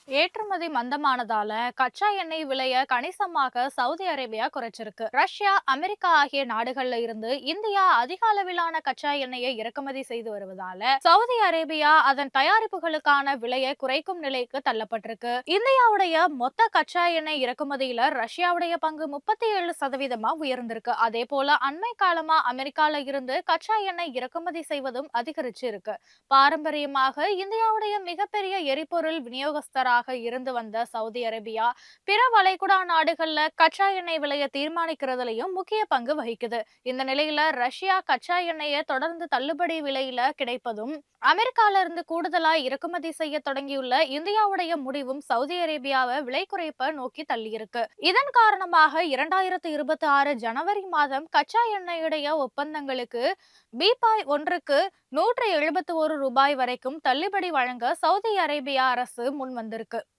ஏற்றுமதி மந்தமானதால கச்சா எண்ணெய் விலைய கணிசமாக சவுதி அரேபியா குறைச்சிருக்கு. ரஷ்யா, அமெரிக்கா ஆகிய நாடுகள்ல இருந்து இந்தியா அதிக அளவிலான கச்சா எண்ணெயை இறக்குமதி செய்து வருவதால சவுதி அரேபியா அதன் தயாரிப்புகளுக்கான விலையை குறைக்கும் நிலைக்கு தள்ளப்பட்டிருக்கு. இந்தியாவுடைய மொத்த கச்சா எண்ணெய் இறக்குமதியில ரஷ்யாவுடைய பங்கு 37% உயர்ந்திருக்கு. அதே போல அண்மை காலமா அமெரிக்கால இருந்து கச்சா எண்ணெய் இறக்குமதி செய்வதும் அதிகரிச்சு இருக்கு. பாரம்பரியமாக இந்தியாவுடைய மிகப்பெரிய எரிபொருள் விநியோகஸ்தராக இருந்து வந்த சவுதி அரேபியா பிற வளைகுடா நாடுகள்ல கச்சா எண்ணெய் விலையை தீர்மானிக்கிறதுலயும் முக்கிய பங்கு வகிக்குது. இந்த நிலையில ரஷ்யா கச்சா எண்ணெயை தொடர்ந்து தள்ளுபடி விலையில கிடைப்பதும், அமெரிக்கால இருந்து கூடுதலா இறக்குமதி செய்ய தொடங்கியுள்ள இந்தியாவுடைய முடிவும் சவுதி அரேபியாவை விலை குறைப்ப நோக்கி தள்ளியிருக்கு. இதன் காரணமாக 2026 ஜனவரி மாதம் கச்சா எண்ணெயுடைய ஒப்பந்தங்களுக்கு பீப்பாய் ஒன்றுக்கு ரூ. 171 வரைக்கும் தள்ளுபடி வழங்க சவுதி அரேபியா அரசு முன் வந்திருக்கு.